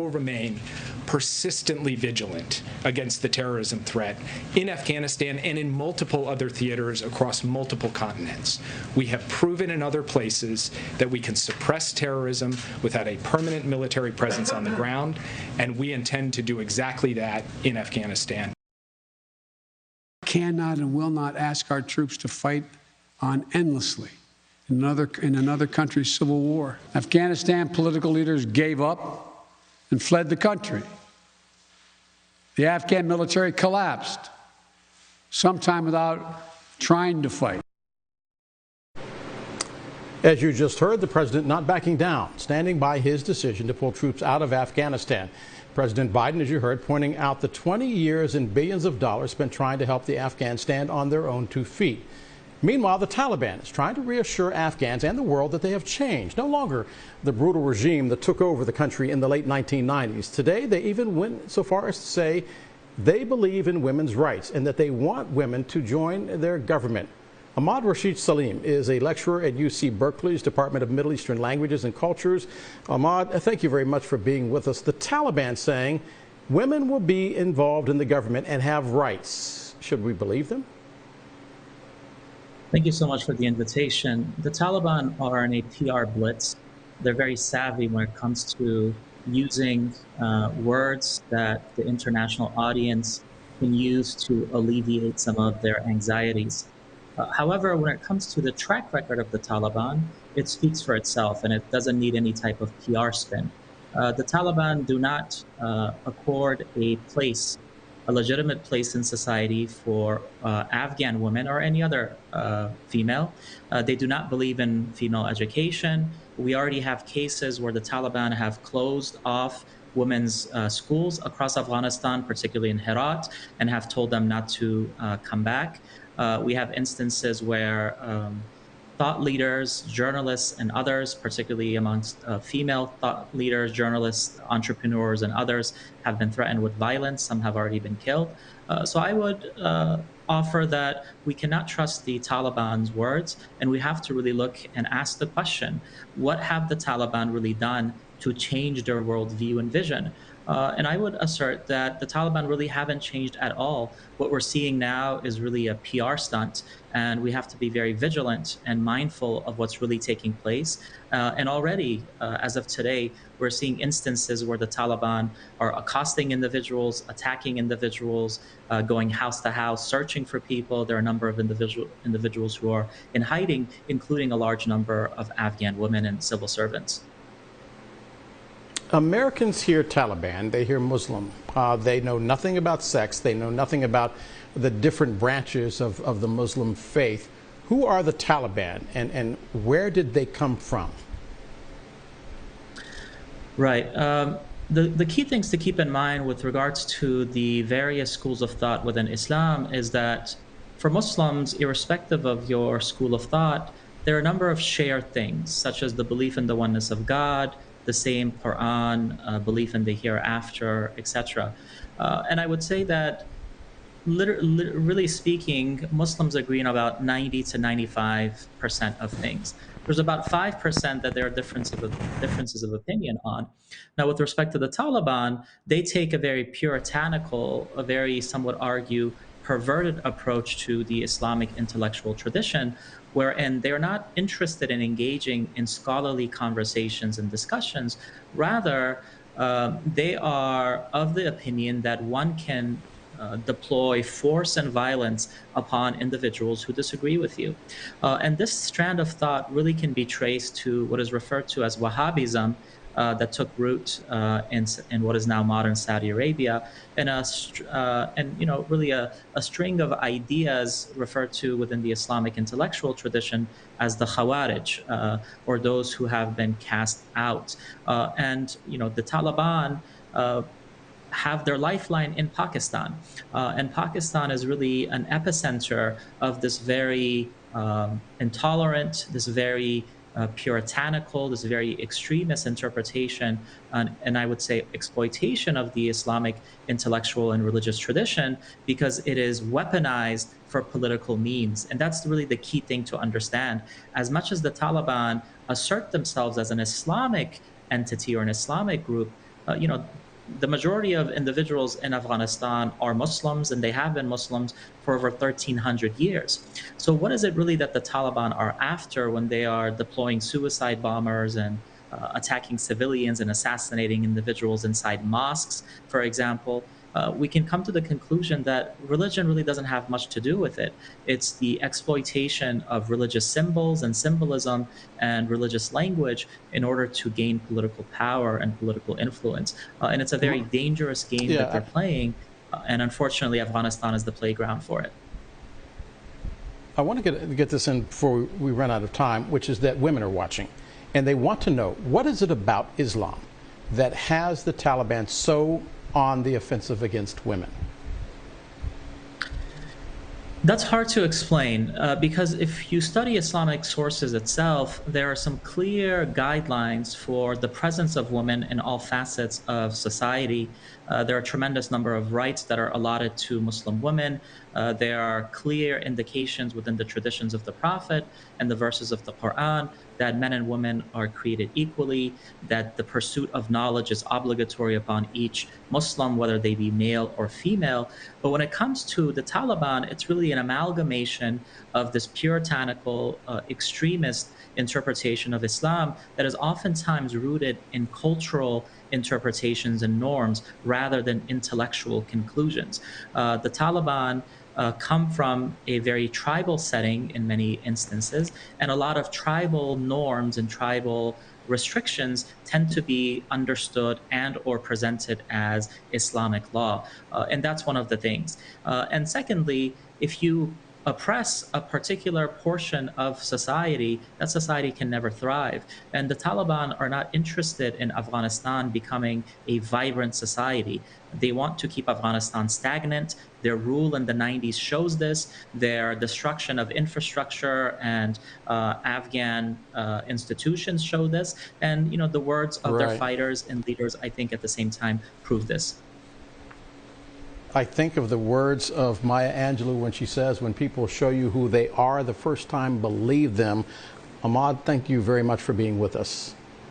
will remain persistently vigilant against the terrorism threat in Afghanistan and in multiple other theaters across multiple continents. We have proven in other places that we can suppress terrorism without a permanent military presence on the ground, and we intend to do exactly that in Afghanistan. Cannot and will not ask our troops to fight on endlessly in another country's civil war. Afghanistan political leaders gave up and fled the country. The Afghan military collapsed, sometime without trying to fight. As you just heard, the president not backing down, standing by his decision to pull troops out of Afghanistan. President Biden, as you heard, pointing out the 20 years and billions of dollars spent trying to help the Afghans stand on their own 2 feet. Meanwhile, the Taliban is trying to reassure Afghans and the world that they have changed. No longer the brutal regime that took over the country in the late 1990s. Today, they even went so far as to say they believe in women's rights and that they want women to join their government. Ahmad Rashid Salim is a lecturer at UC Berkeley's Department of Middle Eastern Languages and Cultures. Ahmad, thank you very much for being with us. The Taliban saying women will be involved in the government and have rights. Should we believe them? Thank you so much for the invitation. The Taliban are in a PR blitz. They're very savvy when it comes to using words that the international audience can use to alleviate some of their anxieties. However, when it comes to the track record of the Taliban, it speaks for itself and it doesn't need any type of PR spin. The Taliban do not accord a legitimate place in society for Afghan women or any other female. They do not believe in female education. We already have cases where the Taliban have closed off women's schools across Afghanistan, particularly in Herat, and have told them not to come back. We have instances where thought leaders, journalists, and others, particularly amongst female thought leaders, journalists, entrepreneurs, and others, have been threatened with violence. Some have already been killed. So I would offer that we cannot trust the Taliban's words, and we have to really look and ask the question, what have the Taliban really done to change their worldview and vision? And I would assert that the Taliban really haven't changed at all. What we're seeing now is really a PR stunt, and we have to be very vigilant and mindful of what's really taking place. And already, as of today, we're seeing instances where the Taliban are accosting individuals, attacking individuals, going house to house, searching for people. There are a number of individuals who are in hiding, including a large number of Afghan women and civil servants. Americans hear Taliban, they hear Muslim. They know nothing about sex. They know nothing about the different branches of the Muslim faith. Who are the Taliban and where did they come from? Right. The key things to keep in mind with regards to the various schools of thought within Islam is that for Muslims, irrespective of your school of thought, there are a number of shared things, such as the belief in the oneness of God, the same Quran, belief in the hereafter, etc. And I would say that, really speaking, Muslims agree on about 90 to 95% of things. There's about 5% that there are differences of opinion on. Now, with respect to the Taliban, they take a very puritanical, a very, some would argue, perverted approach to the Islamic intellectual tradition, wherein they're not interested in engaging in scholarly conversations and discussions. Rather, they are of the opinion that one can deploy force and violence upon individuals who disagree with you. And this strand of thought really can be traced to what is referred to as Wahhabism, that took root in what is now modern Saudi Arabia, and really a string of ideas referred to within the Islamic intellectual tradition as the Khawarij, or those who have been cast out. And the Taliban have their lifeline in Pakistan, and Pakistan is really an epicenter of this very intolerant, this very puritanical, this very extremist interpretation, and I would say exploitation of the Islamic intellectual and religious tradition, because it is weaponized for political means. And that's really the key thing to understand. As much as the Taliban assert themselves as an Islamic entity or an Islamic group, the majority of individuals in Afghanistan are Muslims, and they have been Muslims for over 1,300 years. So what is it really that the Taliban are after when they are deploying suicide bombers and attacking civilians and assassinating individuals inside mosques, for example? We can come to the conclusion that religion really doesn't have much to do with it. It's the exploitation of religious symbols and symbolism and religious language in order to gain political power and political influence. And it's a very dangerous game that they're playing. And unfortunately, Afghanistan is the playground for it. I want to get this in before we run out of time, which is that women are watching, and they want to know, what is it about Islam that has the Taliban so on the offensive against women? That's hard to explain because if you study Islamic sources itself, there are some clear guidelines for the presence of women in all facets of society. There are a tremendous number of rights that are allotted to Muslim women. There are clear indications within the traditions of the Prophet and the verses of the Quran that men and women are created equally, that the pursuit of knowledge is obligatory upon each Muslim, whether they be male or female. But when it comes to the Taliban, it's really an amalgamation of this puritanical, extremist interpretation of Islam that is oftentimes rooted in cultural interpretations and norms rather than intellectual conclusions. The Taliban come from a very tribal setting in many instances, and a lot of tribal norms and tribal restrictions tend to be understood and or presented as Islamic law. And that's one of the things. And secondly, if you oppress a particular portion of society, that society can never thrive. And the Taliban are not interested in Afghanistan becoming a vibrant society. They want to keep Afghanistan stagnant. Their rule in the 90s shows this. Their destruction of infrastructure and Afghan institutions show this. And the words of their fighters and leaders, I think, at the same time prove this. I think of the words of Maya Angelou when she says, when people show you who they are the first time, believe them. Ahmad, thank you very much for being with us.